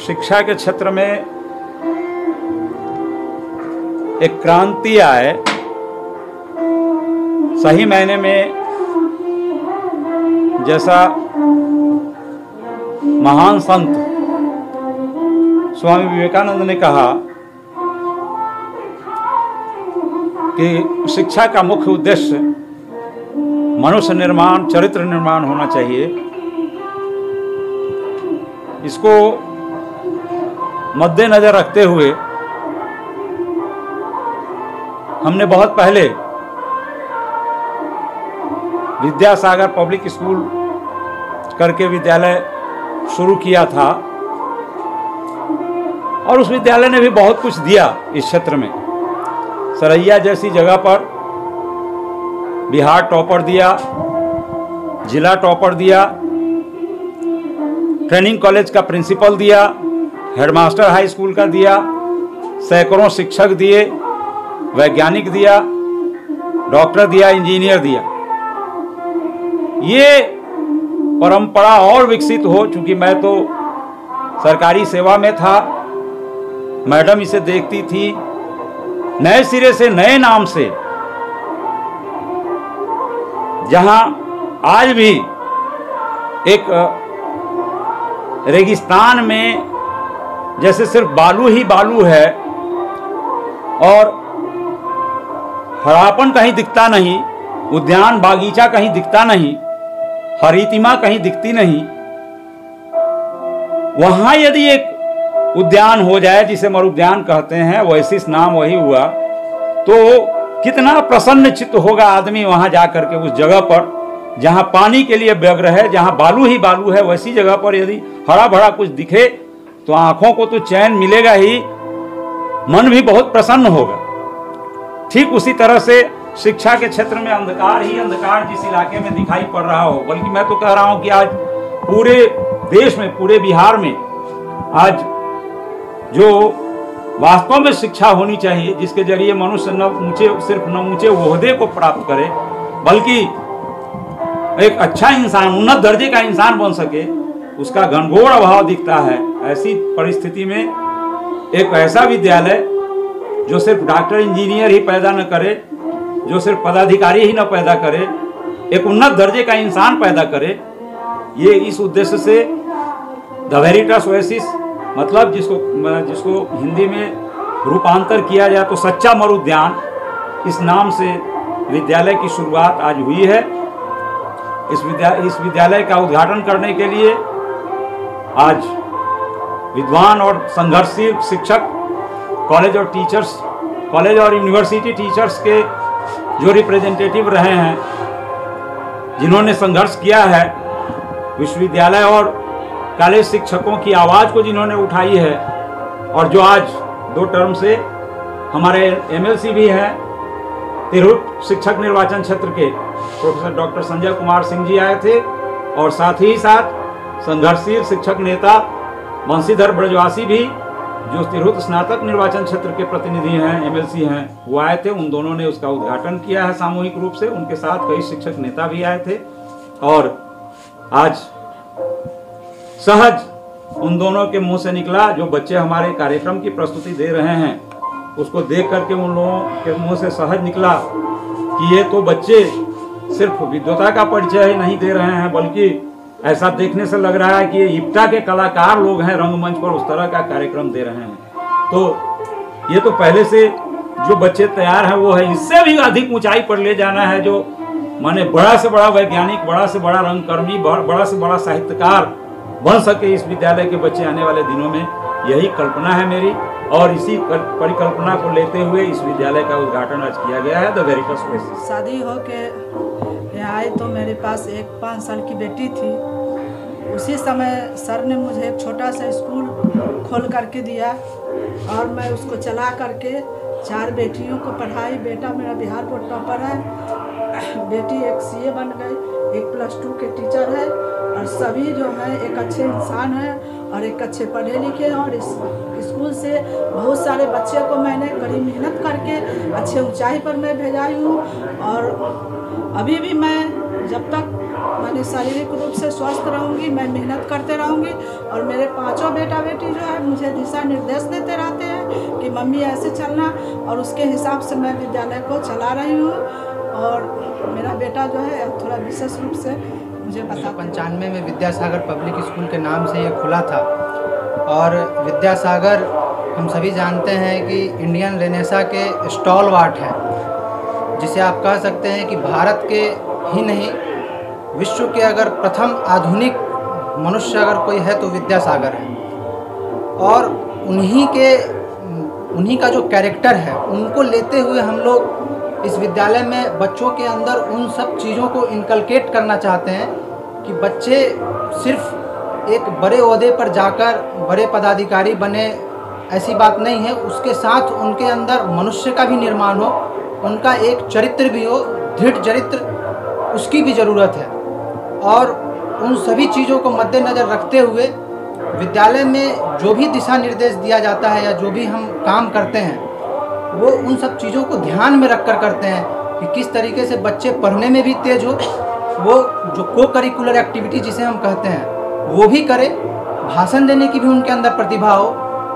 शिक्षा के क्षेत्र में एक क्रांति आए, सही मायने में जैसा महान संत स्वामी विवेकानंद ने कहा कि शिक्षा का मुख्य उद्देश्य मनुष्य निर्माण, चरित्र निर्माण होना चाहिए। इसको मद्देनजर रखते हुए हमने बहुत पहले विद्यासागर पब्लिक स्कूल करके विद्यालय शुरू किया था और उस विद्यालय ने भी बहुत कुछ दिया इस क्षेत्र में। सरैया जैसी जगह पर बिहार टॉपर दिया, जिला टॉपर दिया, ट्रेनिंग कॉलेज का प्रिंसिपल दिया, हेडमास्टर हाई स्कूल का दिया, सैकड़ों शिक्षक दिए, वैज्ञानिक दिया, डॉक्टर दिया, इंजीनियर दिया। ये परंपरा और विकसित हो, चूंकि मैं तो सरकारी सेवा में था, मैडम इसे देखती थी, नए सिरे से नए नाम से, जहां आज भी एक रेगिस्तान में जैसे सिर्फ बालू ही बालू है और हरापन कहीं दिखता नहीं, उद्यान बागीचा कहीं दिखता नहीं, हरितिमा कहीं दिखती नहीं, वहां यदि एक उद्यान हो जाए जिसे मरुद्यान कहते हैं, ओएसिस नाम वही हुआ, तो कितना प्रसन्न चित्त होगा आदमी वहां जाकर के उस जगह पर जहां पानी के लिए व्यग्र है, जहां बालू ही बालू है, वैसी जगह पर यदि हरा भरा कुछ दिखे तो आंखों को तो चैन मिलेगा ही, मन भी बहुत प्रसन्न होगा। ठीक उसी तरह से शिक्षा के क्षेत्र में अंधकार ही अंधकार जिस इलाके में दिखाई पड़ रहा हो, बल्कि मैं तो कह रहा हूं कि आज पूरे देश में, पूरे बिहार में आज जो वास्तव में शिक्षा होनी चाहिए, जिसके जरिए मनुष्य सिर्फ न ऊंचे ओहदे को प्राप्त करे, बल्कि एक अच्छा इंसान, उन्नत दर्जे का इंसान बन सके, उसका घनघोर अभाव दिखता है। ऐसी परिस्थिति में एक ऐसा विद्यालय जो सिर्फ डॉक्टर इंजीनियर ही पैदा न करे, जो सिर्फ पदाधिकारी ही न पैदा करे, एक उन्नत दर्जे का इंसान पैदा करे, ये इस उद्देश्य से द वेरिटस ओएसिस, मतलब जिसको हिंदी में रूपांतर किया जाए तो सच्चा मरुद्यान, इस नाम से विद्यालय की शुरुआत आज हुई है। इस विद्यालय का उद्घाटन करने के लिए आज विद्वान और संघर्षशील शिक्षक, कॉलेज और यूनिवर्सिटी टीचर्स के जो रिप्रेजेंटेटिव रहे हैं, जिन्होंने संघर्ष किया है, विश्वविद्यालय और कॉलेज शिक्षकों की आवाज़ को जिन्होंने उठाई है, और जो आज 2 टर्म से हमारे एमएलसी भी हैं, तिरहुत शिक्षक निर्वाचन क्षेत्र के प्रोफेसर डॉक्टर संजय कुमार सिंह जी आए थे, और साथ ही साथ संघर्षशील शिक्षक नेता बंशीधर ब्रजवासी भी, जो तिरहुत स्नातक निर्वाचन क्षेत्र के प्रतिनिधि हैं, एमएलसी हैं, वो आए थे। उन दोनों ने उसका उद्घाटन किया है सामूहिक रूप से। उनके साथ कई शिक्षक नेता भी आए थे, और आज सहज उन दोनों के मुंह से निकला, जो बच्चे हमारे कार्यक्रम की प्रस्तुति दे रहे हैं, उसको देख करके उन लोगों के मुंह से सहज निकला कि ये तो बच्चे सिर्फ विद्वता का परिचय ही नहीं दे रहे हैं, बल्कि ऐसा देखने से लग रहा है कि ये इप्टा के कलाकार लोग हैं, रंगमंच पर उस तरह का कार्यक्रम दे रहे हैं। तो ये तो पहले से जो बच्चे तैयार हैं वो है, इससे भी अधिक ऊंचाई पर ले जाना है, जो माने बड़ा से बड़ा वैज्ञानिक, बड़ा से बड़ा रंगकर्मी, बड़ा से बड़ा साहित्यकार बन सके इस विद्यालय के बच्चे आने वाले दिनों में। यही कल्पना है मेरी, और इसी परिकल्पना को लेते हुए इस विद्यालय का उद्घाटन आज किया गया है, द वेरिटस ओएसिस। शादी हो के यहाँ आए तो मेरे पास एक 5 साल की बेटी थी। उसी समय सर ने मुझे एक छोटा सा स्कूल खोल करके दिया, और मैं उसको चला करके 4 बेटियों को पढ़ाई। बेटा मेरा बिहार बोर्ड टॉपर है, बेटी एक सीए बन गई, एक +2 के टीचर है, और सभी जो है एक अच्छे इंसान हैं और एक अच्छे पढ़े लिखे। और इस स्कूल से बहुत सारे बच्चे को मैंने कड़ी मेहनत करके अच्छे ऊंचाई पर मैं भेजाई हूँ। और अभी भी मैं जब तक मैंने शारीरिक रूप से स्वस्थ रहूँगी, मैं मेहनत करते रहूँगी। और मेरे 5 बेटा बेटी जो है मुझे दिशा निर्देश देते रहते हैं कि मम्मी ऐसे चलना, और उसके हिसाब से मैं विद्यालय को चला रही हूँ। और मेरा बेटा जो है थोड़ा विशेष रूप से मुझे बता 1995 में विद्यासागर पब्लिक स्कूल के नाम से ये खुला था। और विद्यासागर हम सभी जानते हैं कि इंडियन रेनेसा के स्टॉलवार्ट हैं, जिसे आप कह सकते हैं कि भारत के ही नहीं विश्व के अगर प्रथम आधुनिक मनुष्य अगर कोई है तो विद्यासागर है। और उन्हीं का जो कैरेक्टर है उनको लेते हुए हम लोग इस विद्यालय में बच्चों के अंदर उन सब चीज़ों को इनकलकेट करना चाहते हैं कि बच्चे सिर्फ एक बड़े ओहदे पर जाकर बड़े पदाधिकारी बने, ऐसी बात नहीं है। उसके साथ उनके अंदर मनुष्य का भी निर्माण हो, उनका एक चरित्र भी हो, दृढ़ चरित्र, उसकी भी ज़रूरत है। और उन सभी चीज़ों को मद्देनज़र रखते हुए विद्यालय में जो भी दिशा निर्देश दिया जाता है या जो भी हम काम करते हैं वो उन सब चीज़ों को ध्यान में रखकर करते हैं कि किस तरीके से बच्चे पढ़ने में भी तेज हो, वो जो को करिकुलर एक्टिविटी जिसे हम कहते हैं वो भी करे, भाषण देने की भी उनके अंदर प्रतिभा हो,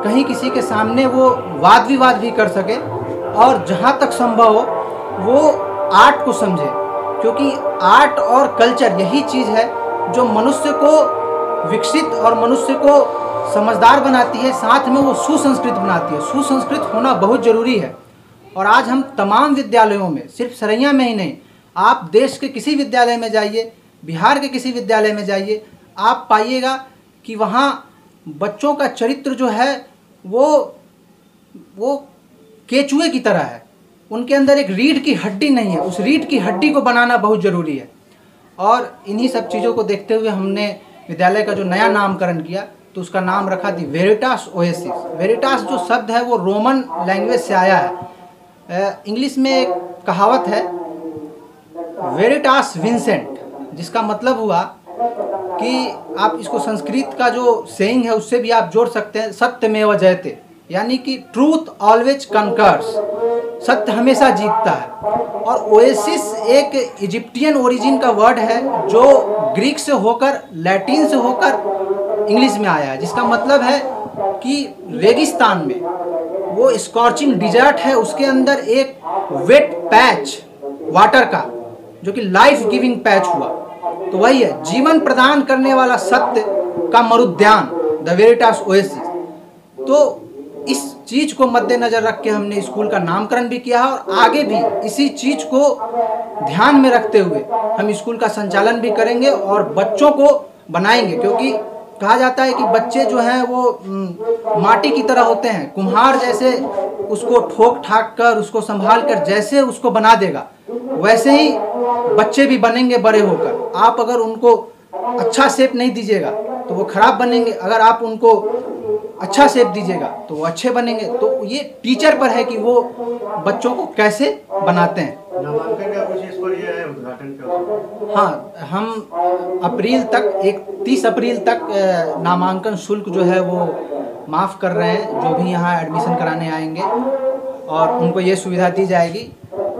कहीं किसी के सामने वो वाद विवाद भी कर सके, और जहाँ तक संभव हो वो आर्ट को समझे, क्योंकि आर्ट और कल्चर यही चीज़ है जो मनुष्य को विकसित और मनुष्य को समझदार बनाती है, साथ में वो सुसंस्कृत बनाती है। सुसंस्कृत होना बहुत ज़रूरी है। और आज हम तमाम विद्यालयों में, सिर्फ सरैया में ही नहीं, आप देश के किसी विद्यालय में जाइए, बिहार के किसी विद्यालय में जाइए, आप पाइएगा कि वहाँ बच्चों का चरित्र जो है वो केचुए की तरह है। उनके अंदर एक रीढ़ की हड्डी नहीं है, उस रीढ़ की हड्डी को बनाना बहुत ज़रूरी है। और इन्हीं सब चीज़ों को देखते हुए हमने विद्यालय का जो नया नामकरण किया तो उसका नाम रखा थी वेरिटास ओएसिस। वेरिटास जो शब्द है वो रोमन लैंग्वेज से आया है। इंग्लिश में एक कहावत है वेरिटास विंसेंट, जिसका मतलब हुआ कि आप इसको संस्कृत का जो सेइंग है उससे भी आप जोड़ सकते हैं, सत्यमेव जयते, यानी कि ट्रूथ ऑलवेज कनकर्स, सत्य हमेशा जीतता है। और ओएसिस एक इजिप्टियन ओरिजिन का वर्ड है जो ग्रीक से होकर, लैटिन से होकर इंग्लिश में आया है, जिसका मतलब है कि रेगिस्तान में वो स्कॉर्चिंग डिजर्ट है, उसके अंदर एक वेट पैच वाटर का जो कि लाइफ गिविंग पैच हुआ, तो वही है जीवन प्रदान करने वाला सत्य का मरुद्यान, द वेरिटास ओएसिस। तो इस चीज़ को मद्देनज़र रख के हमने स्कूल का नामकरण भी किया है और आगे भी इसी चीज़ को ध्यान में रखते हुए हम स्कूल का संचालन भी करेंगे और बच्चों को बनाएंगे। क्योंकि कहा जाता है कि बच्चे जो हैं वो माटी की तरह होते हैं, कुम्हार जैसे उसको ठोक ठाक कर, उसको संभाल कर जैसे उसको बना देगा वैसे ही बच्चे भी बनेंगे बड़े होकर। आप अगर उनको अच्छा शेप नहीं दीजिएगा तो वो खराब बनेंगे, अगर आप उनको अच्छा शेप दीजिएगा तो वो अच्छे बनेंगे। तो ये टीचर पर है कि वो बच्चों को कैसे बनाते हैं। नामांकन का कुछ इस पर यह है उद्घाटन का? हाँ, हम अप्रैल तक 30 अप्रैल तक नामांकन शुल्क जो है वो माफ़ कर रहे हैं, जो भी यहाँ एडमिशन कराने आएंगे, और उनको ये सुविधा दी जाएगी।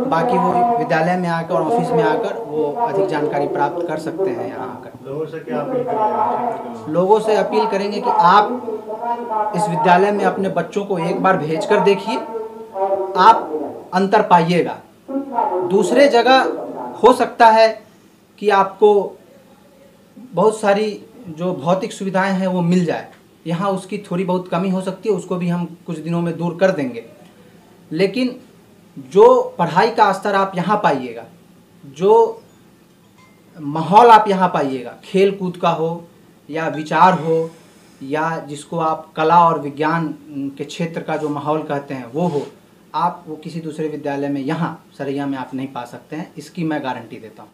बाकी वो विद्यालय में आकर और ऑफिस में आकर वो अधिक जानकारी प्राप्त कर सकते हैं यहाँ आकर। लोगों से क्या अपील करेंगे? लोगों से अपील करेंगे कि आप इस विद्यालय में अपने बच्चों को एक बार भेजकर देखिए, आप अंतर पाइएगा। दूसरे जगह हो सकता है कि आपको बहुत सारी जो भौतिक सुविधाएं हैं वो मिल जाए, यहाँ उसकी थोड़ी बहुत कमी हो सकती है, उसको भी हम कुछ दिनों में दूर कर देंगे। लेकिन जो पढ़ाई का स्तर आप यहाँ पाइएगा, जो माहौल आप यहाँ पाइएगा, खेल कूद का हो या विचार हो या जिसको आप कला और विज्ञान के क्षेत्र का जो माहौल कहते हैं वो हो, आप वो किसी दूसरे विद्यालय में यहाँ सरैया में आप नहीं पा सकते हैं, इसकी मैं गारंटी देता हूँ।